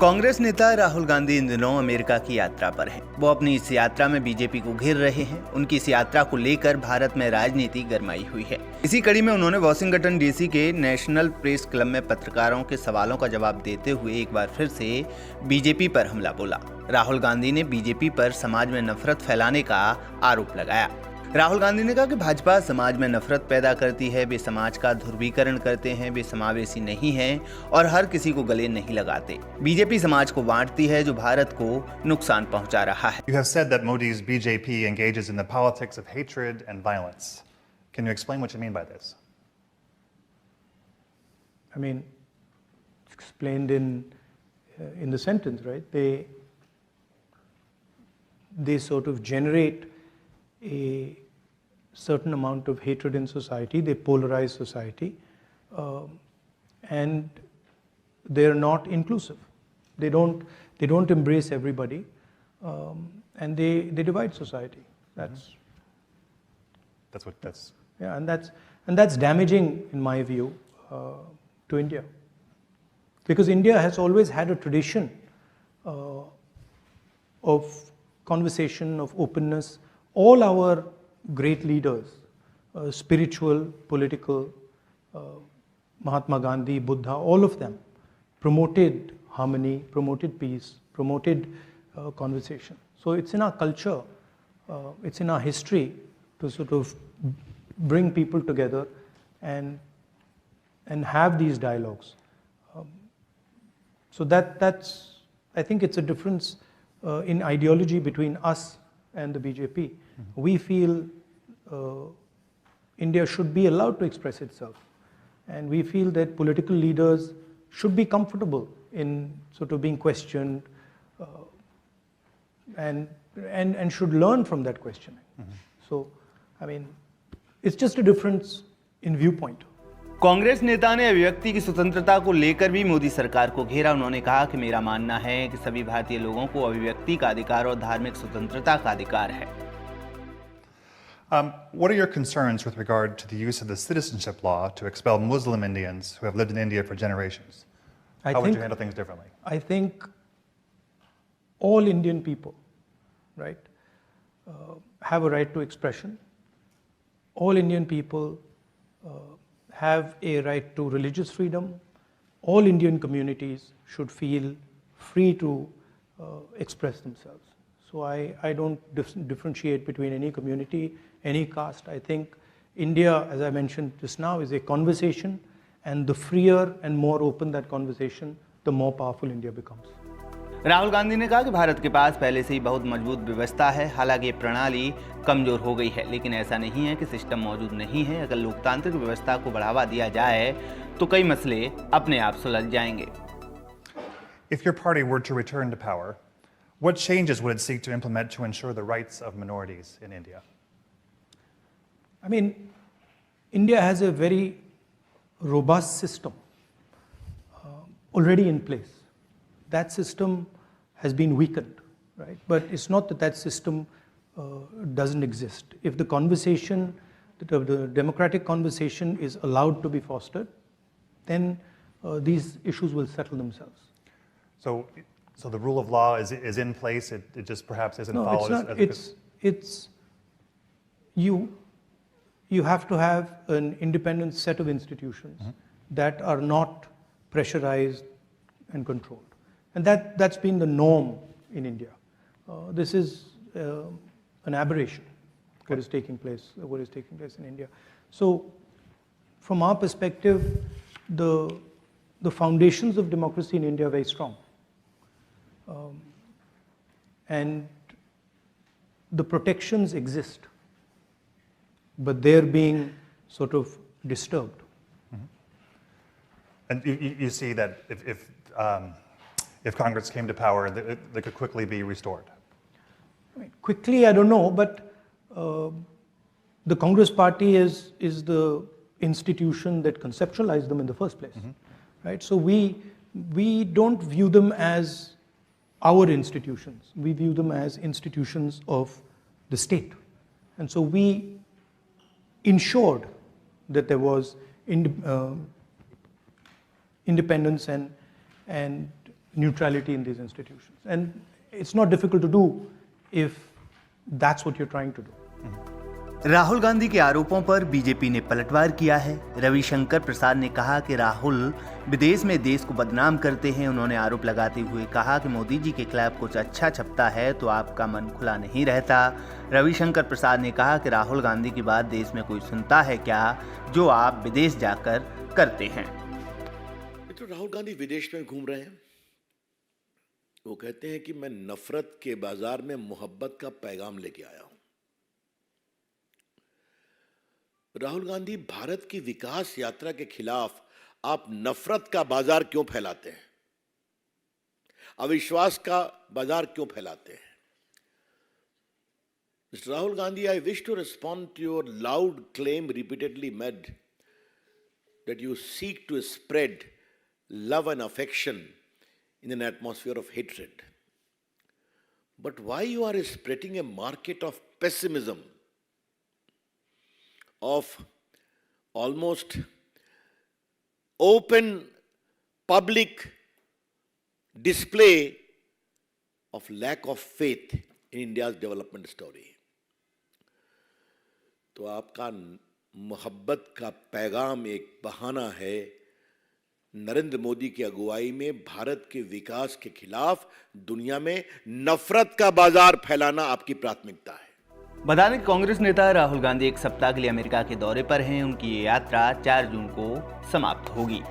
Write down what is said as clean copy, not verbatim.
कांग्रेस नेता राहुल गांधी इन दिनों अमेरिका की यात्रा पर हैं। वो अपनी इस यात्रा में बीजेपी को घेर रहे हैं। उनकी इस यात्रा को लेकर भारत में राजनीति गरमाई हुई है। इसी कड़ी में उन्होंने वॉशिंगटन डीसी के नेशनल प्रेस क्लब में पत्रकारों के सवालों का जवाब देते हुए एक बार फिर से बीजेपी पर हमला बोला। राहुल गांधी ने बीजेपी पर समाज में नफरत फैलाने का आरोप लगाया। राहुल गांधी ने कहा कि भाजपा समाज में नफरत पैदा करती है, वे समाज का ध्रुवीकरण करते हैं, वे समावेशी नहीं हैं और हर किसी को गले नहीं लगाते। बीजेपी समाज को बांटती है, जो भारत को नुकसान पहुंचा रहा है। You have said that Modi's BJP engages in the politics of hatred and violence. Can you explain what you mean by this? I mean, it's explained in the sentence, right? They sort of generate a certain amount of hatred in society. They polarize society, and they're not inclusive. They don't embrace everybody, and they divide society. That's yeah, and that's damaging in my view to India, because India has always had a tradition of conversation, of openness. All our great leaders, spiritual, political, Mahatma Gandhi, Buddha, all of them promoted harmony, promoted peace, promoted conversation. So it's in our culture, it's in our history to sort of bring people together and have these dialogues. So that's, I think it's a difference in ideology between us and the BJP. We feel India should be allowed to express itself, and we feel that political leaders should be comfortable in sort of being questioned and should learn from that questioning. So, I mean, it's just a difference in viewpoint. Congress नेता ने अभिव्यक्ति की स्वतंत्रता को लेकर भी मोदी सरकार को घेरा। उन्होंने कहा कि मेरा मानना है कि सभी भारतीय लोगों को अभिव्यक्ति का अधिकार और धार्मिक स्वतंत्रता का अधिकार है। What are your concerns with regard to the use of the citizenship law to expel Muslim Indians who have lived in India for generations? How would you handle things differently? I think all Indian people, right, have a right to expression. All Indian people have a right to religious freedom. All Indian communities should feel free to express themselves. So I don't differentiate between any community, any caste. I think India, as I mentioned just now, is a conversation, and the freer and more open that conversation, the more powerful India becomes. Rahul Gandhi ने कहा कि भारत के पास पहले से ही बहुत मजबूत व्यवस्था है। हालांकि ये प्रणाली कमजोर हो गई है, लेकिन ऐसा नहीं है कि सिस्टम मौजूद नहीं है। अगर लोकतांत्रिक व्यवस्था को बढ़ावा दिया जाए तो कई मसले अपने आप सुलझ जाएंगे। If your party were to return to power, what changes would it seek to implement to ensure the rights of minorities in India? I mean, India has a very robust system already in place. That system has been weakened, right? But it's not that system doesn't exist. If the conversation, the democratic conversation is allowed to be fostered, then these issues will settle themselves. So the rule of law is in place. It just perhaps isn't followed. No, it's not. You have to have an independent set of institutions that are not pressurized and controlled. And that's been the norm in India. This is an aberration. What is taking place in India. So, from our perspective, the foundations of democracy in India are very strong, and the protections exist, but they're being sort of disturbed. And you see that if Congress came to power, they could quickly be restored. I mean, quickly, I don't know, but the Congress Party is the institution that conceptualized them in the first place, right? So we don't view them as our institutions. We view them as institutions of the state, and so we ensured that there was independence and neutrality in these institutions. And it's not difficult to do if that's what you're trying to do. Rahul Gandhi के आरोपों पर BJP ने पलटवार किया है। रविशंकर प्रसाद ने कहा कि राहुल विदेश में देश को बदनाम करते हैं। उन्होंने आरोप लगाते हुए कहा कि मोदी जी के खिलाफ कुछ अच्छा छपता है तो आपका मन खुला नहीं रहता। रविशंकर प्रसाद ने कहा कि राहुल गांधी की बात देश में कोई सुनता है क्या, जो आप विदेश जाकर करते हैं। तो राहुल गांधी विदेश में घूम रहे हैं। वो कहते हैं कि मैं नफरत के बाजार में मोहब्बत का पैगाम लेके आया हूं। राहुल गांधी, भारत की विकास यात्रा के खिलाफ आप नफरत का बाजार क्यों फैलाते हैं? अविश्वास का बाजार क्यों फैलाते हैं? Mr. Rahul Gandhi, I wish to respond to your loud claim repeatedly made that you seek to spread love and affection in an atmosphere of hatred. But why you are spreading a market of pessimism, of almost open public display of lack of faith in India's development story? तो आपका मोहब्बत का पैगाम एक बहाना है नरेंद्र मोदी की अगुवाई में भारत के विकास के खिलाफ दुनिया में नफरत का बाजार फैलाना आपकी प्राथमिकता है। बता दें, कांग्रेस नेता राहुल गांधी एक सप्ताह के लिए अमेरिका के दौरे पर हैं। उनकी ये यात्रा 4 जून को समाप्त होगी।